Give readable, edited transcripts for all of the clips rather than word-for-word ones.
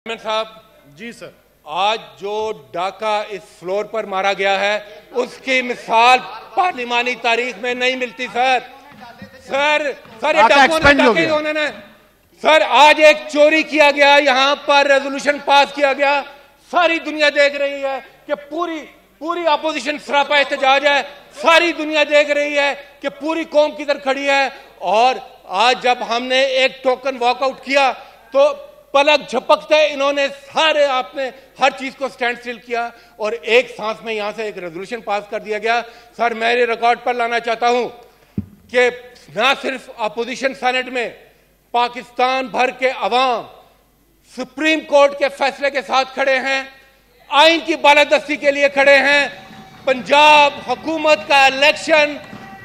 साहब जी सर, आज जो डाका इस फ्लोर पर मारा गया है उसकी मिसाल पार्लिमानी तारीख में नहीं मिलती सर। ये डाके उन्होंने सर आज एक चोरी किया गया, यहाँ पर रेजोल्यूशन पास किया गया, सारी दुनिया देख रही है कि पूरी अपोजिशन सरापा एहतजाज है, सारी दुनिया देख रही है कि पूरी कौम किधर खड़ी है। और आज जब हमने एक टोकन वॉकआउट किया तो पलक झपकते इन्होंने सारे आपने हर चीज को स्टैंड स्टिल किया और एक सांस में यहां से एक रेजोल्यूशन पास कर दिया गया। सर मेरे रिकॉर्ड पर लाना चाहता हूं कि ना सिर्फ अपोजिशन सेनेट में पाकिस्तान भर के अवाम सुप्रीम कोर्ट के फैसले के साथ खड़े हैं, आइन की बालादस्ती के लिए खड़े हैं। पंजाब हुकूमत का इलेक्शन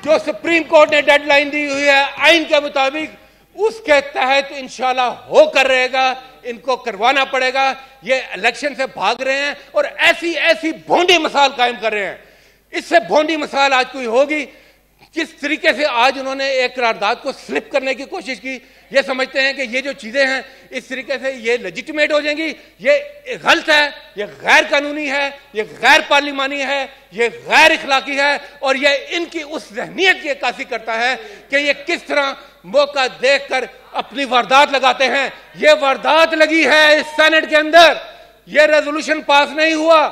जो सुप्रीम कोर्ट ने डेडलाइन दी हुई है आइन के मुताबिक, उसके तहत इंशाल्लाह होकर रहेगा, इनको करवाना पड़ेगा। ये इलेक्शन से भाग रहे हैं और ऐसी भोंडी मिसाल कायम कर रहे हैं। इससे भोंडी मिसाल आज कोई होगी? किस तरीके से आज उन्होंने एक करारदाद को स्लिप करने की कोशिश की। ये समझते हैं कि ये जो चीजें हैं इस तरीके से ये लेजिटिमेट हो जाएंगी। ये गलत है, ये गैर कानूनी है, ये गैर पार्लिमानी है, ये गैर इखलाकी है और ये इनकी उस ज़हनियत की अक्कासी करता है कि ये किस तरह मौका देखकर अपनी वारदात लगाते हैं। ये वारदात लगी है इस सेनेट के अंदर, ये रेजोल्यूशन पास नहीं हुआ,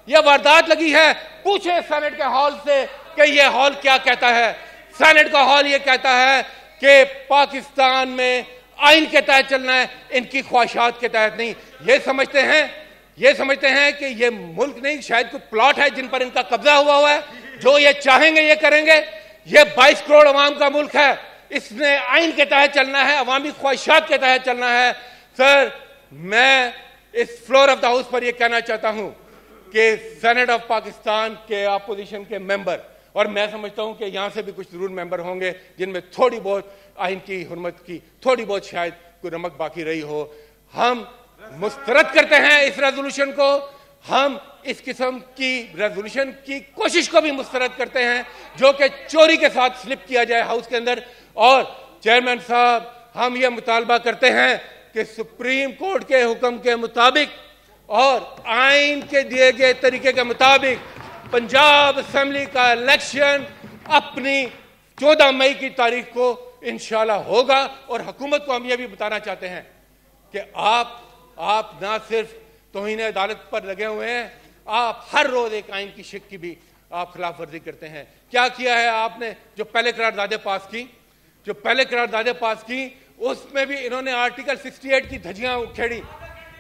ये वारदात लगी है। पूछे सेनेट के हॉल से कि ये हॉल क्या कहता है। सेनेट का हॉल ये कहता है कि पाकिस्तान में आइन के तहत चलना है, इनकी ख्वाहिशात के तहत नहीं। ये समझते हैं कि ये मुल्क नहीं, शायद कोई प्लॉट है जिन पर इनका कब्जा हुआ है, जो ये चाहेंगे ये करेंगे। ये 22 करोड़ अवाम का मुल्क है, इसने आइन के तहत चलना है, अवामी ख्वाहिशात के तहत चलना है। सर मैं इस फ्लोर ऑफ द हाउस पर यह कहना चाहता हूं कि सेनेट ऑफ पाकिस्तान के अपोजिशन के मेंबर, और मैं समझता हूं कि यहां से भी कुछ जरूर मेंबर होंगे जिनमें थोड़ी बहुत आइन की हुर्मत की थोड़ी बहुत शायद कोई रमक बाकी रही हो, हम मुस्तरद करते हैं इस रेजोल्यूशन को। हम इस किस्म की रेजोल्यूशन की कोशिश को भी मुस्तरद करते हैं जो कि चोरी के साथ स्लिप किया जाए हाउस के अंदर। और चेयरमैन साहब हम ये मुतालबा करते हैं कि सुप्रीम कोर्ट के हुक्म के मुताबिक और आइन के दिए गए तरीके के मुताबिक पंजाब असेंबली का इलेक्शन अपनी 14 मई की तारीख को इंशाल्लाह होगा। और हुकूमत को हम ये भी बताना चाहते हैं कि आप ना सिर्फ तौहीन अदालत पर लगे हुए हैं, आप हर रोज एक आइन की शिक की भी आप खिलाफ वर्जी करते हैं। क्या किया है आपने? जो पहले करारदादें पास की उसमें भी इन्होंने आर्टिकल 68 की धज्जियां उखेड़ी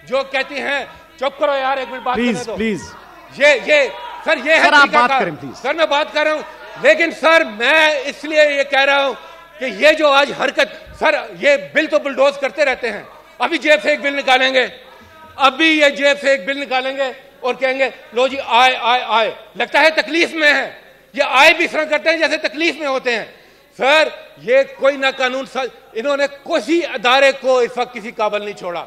जो कहती हैं, चुप करो यार एक मिनट बात करने दो प्लीज। ये सर ये है आप बात करें प्लीज। सर मैं बात कर रहा हूं, लेकिन सर मैं इसलिए ये कह रहा हूं कि ये जो आज हरकत, सर ये बिल तो बुलडोज करते रहते हैं। अभी जेब से एक बिल निकालेंगे, और कहेंगे लो जी आए, लगता है तकलीफ में है। ये आए भी इस तरह करते हैं जैसे तकलीफ में होते हैं। सर ये कोई ना कानून, इन्होंने किसी अदारे को इस वक्त किसी काबिल नहीं छोड़ा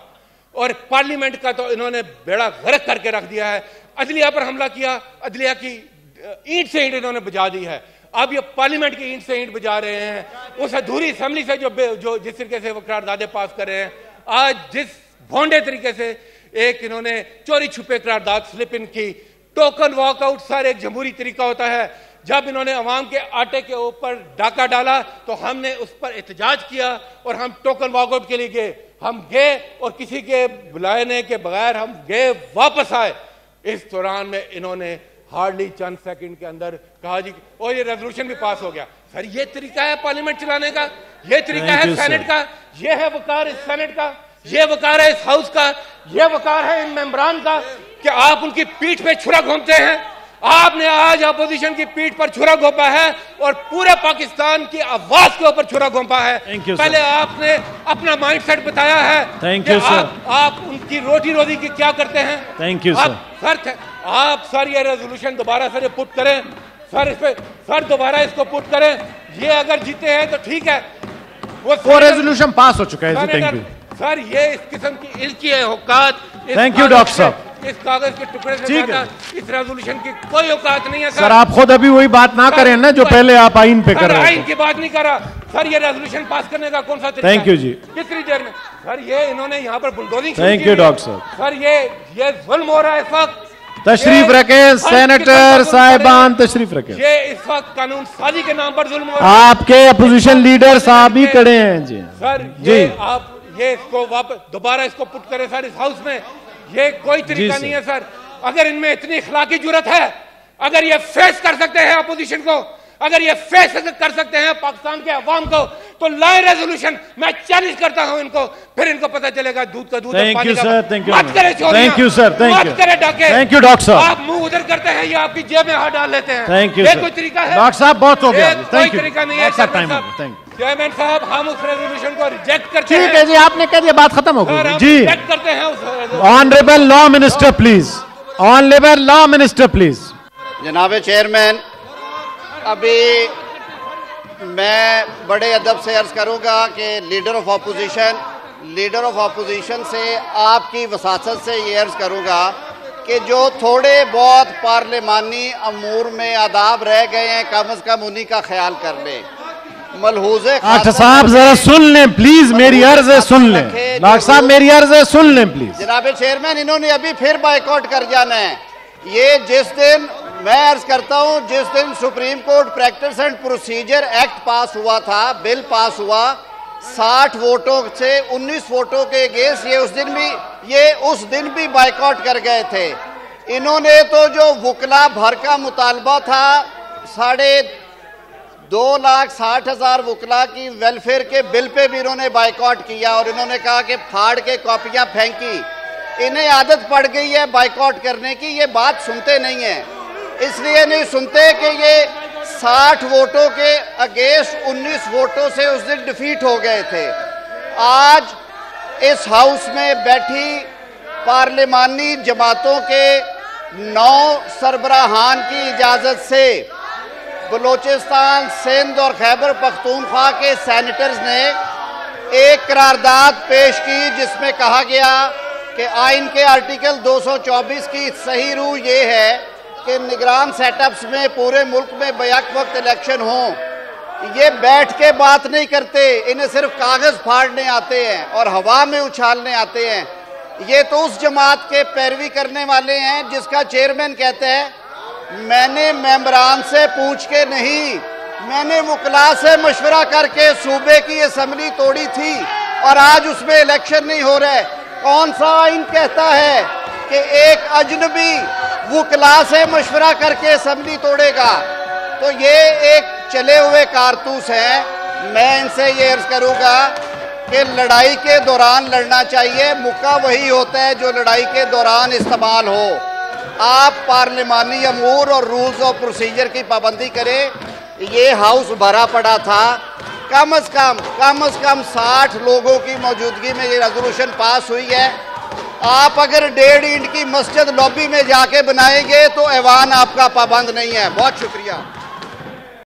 और पार्लियामेंट का तो इन्होंने बेड़ा गर्क करके रख दिया है। अदलिया पर हमला किया, अदलिया की ईंट से ईंट इन्होंने बजा दी है। अब ये पार्लियामेंट की ईंट से ईंट बजा रहे हैं। उस अधूरी असेंबली से जो जिस तरीके से वो करारदादे पास कर रहे हैं, आज जिस भोंडे तरीके से एक इन्होंने चोरी छुपे करारदाद स्लिप इन की, टोकन वॉकआउट सर एक जमहूरी तरीका होता है। जब इन्होंने अवाम के आटे के ऊपर डाका डाला तो हमने उस पर एहतजाज किया और हम टोकन वॉकआउट के लिए गए। हम गए और किसी के बुलाने के बगैर हम गए, वापस आए। इस दौरान में इन्होंने हार्डली चंद सेकंड के अंदर कहा जी और ये रेजोल्यूशन भी पास हो गया। सर ये तरीका है पार्लियामेंट चलाने का, ये तरीका है सेनेट का, ये है वकार इस सेनेट का, ये वकार है इस हाउस का, ये वकार है इन मेंबरान का कि आप उनकी पीठ पे छुरा घोंपते हैं। आपने आज अपोजिशन की पीठ पर छुरा घोंपा है और पूरे पाकिस्तान की आवाज के ऊपर छुरा घोंपा है। पहले आपने अपना माइंडसेट बताया है कि आप उनकी रोटी रोजी की क्या करते हैं। Thank you sir. आप सर ये रेजोल्यूशन दोबारा सर पुट करें, सर इस पे सर दोबारा इसको पुट करें। ये अगर जीते हैं तो ठीक है, वो रेजोल्यूशन पास हो चुका है। Thank you sir. ये इस किस्म की इनकी औकात, थैंक यू डॉक्टर साहब, इस कागज के टुकड़े से ज्यादा इस रेजोल्यूशन की कोई औकात नहीं है। सर आप खुद अभी वही बात ना करें ना जो पहले आप आइन पे कर रहे हैं। आइन की बात नहीं कर रहा सर ये रेजोल्यूशन पास करने का कौन सा तरीका? थैंक यू जी। कितनी देर में? सर ये इन्होंने यहाँ पर बुलडोजिंग। थैंक यू डॉक्टर साहब। सर ये जुल्म हो रहा है इस वक्त। तशरीफ रखें सेनेटर साहिबान, तशरीफ रखें। ये इस वक्त कानून साजी के नाम पर जुल्म हो रहा है। आपके अपोजिशन लीडर साहब ही खड़े हैं जी। सर ये आप ये इसको वापस दोबारा इसको पुट करें सर इस हाउस में। ये कोई तरीका नहीं है सर। अगर इनमें इतनी इखलाकी जुर्रत है, अगर ये फेस कर सकते हैं अपोजिशन को, अगर ये फेस कर सकते हैं पाकिस्तान के अवाम को, तो लाए रेजोल्यूशन। मैं चैलेंज करता हूं इनको, फिर इनको पता चलेगा दूध का दूध। Thank you sir, thank you. मत करें चोरियां, thank you sir, thank you. मत करें डाके। थैंक यू डॉक्टर साहब। आप मुंह उधर करते हैं या आपकी जेब में हाथ डाल लेते हैं। थैंक यू ये सर। कोई तरीका है? डॉक्टर साहब बहुत हो गया। कोई तरीका नहीं है थैंक यू। चेयरमैन साहब, हम उस रेजोल्यूशन को रिजेक्ट करते हैं। ठीक है जी, आपने कह दिया, बात खत्म हो गई जी। रिजेक्ट करते हैं उस। Honourable law minister please, honourable law minister please. जनाब चेयरमैन, अभी मैं बड़े अदब से अर्ज करूंगा कि लीडर ऑफ अपोजिशन से आपकी वसासत से ये अर्ज करूंगा कि जो थोड़े बहुत पार्लिमानी अमूर में आदाब रह गए हैं, कम से कम उन्हीं का ख्याल कर लें। मलहूज़े डॉक्टर साहब जरा सुन लें प्लीज, मेरी अर्ज है, सुन लें। डॉक्टर साहब मेरी अर्ज है, सुन लें प्लीज। जनाब चेयरमैन, इन्होंने अभी फिर बाइकआउट कर जाना है। ये जिस दिन, मैं अर्ज करता हूं, जिस दिन supreme court practice and procedure act पास हुआ था, बिल पास हुआ 60 वोटों से 19 वोटों के अगेंस्ट, ये उस दिन भी बाइकआउट कर गए थे। इन्होंने तो जो वकला भर का मुतालबा था, 2,60,000 वकला की वेलफेयर के बिल पे भी इन्होंने बाइकआउट किया और इन्होंने कहा कि फाड़ के कॉपियां फेंकी। इन्हें आदत पड़ गई है बाइकआउट करने की। ये बात सुनते नहीं है, इसलिए नहीं सुनते कि ये 60 वोटों के अगेंस्ट 19 वोटों से उस दिन डिफीट हो गए थे। आज इस हाउस में बैठी पार्लिमानी जमातों के 9 सरबराहान की इजाज़त से बलूचिस्तान, सिंध और खैबर पख्तूनख्वा के सेनेटर्स ने एक करारदाद पेश की जिसमें कहा गया कि आइन के आर्टिकल 224 की सही रूह ये है कि निगरान सेटअप्स में पूरे मुल्क में बैक वक्त इलेक्शन हो। ये बैठ के बात नहीं करते, इन्हें सिर्फ कागज फाड़ने आते हैं और हवा में उछालने आते हैं। ये तो उस जमात के पैरवी करने वाले हैं जिसका चेयरमैन कहते हैं मैंने मेंबरान से पूछ के नहीं, मैंने वकला से मशवरा करके सूबे की असेंबली तोड़ी थी और आज उसमें इलेक्शन नहीं हो रहे। कौन सा आइन कहता है कि एक अजनबी वकला से मशवरा करके असेंबली तोड़ेगा? तो ये एक चले हुए कारतूस हैं। मैं इनसे ये अर्ज करूंगा कि लड़ाई के दौरान लड़ना चाहिए, मुक्का वही होता है जो लड़ाई के दौरान इस्तेमाल हो। आप पार्लिमानी अमूर और रूल्स ऑफ प्रोसीजर की पाबंदी करें। ये हाउस भरा पड़ा था, कम से कम 60 लोगों की मौजूदगी में ये रेजोल्यूशन पास हुई है। आप अगर 1.5 इंच की मस्जिद लॉबी में जाके बनाएंगे तो ऐवान आपका पाबंद नहीं है। बहुत शुक्रिया।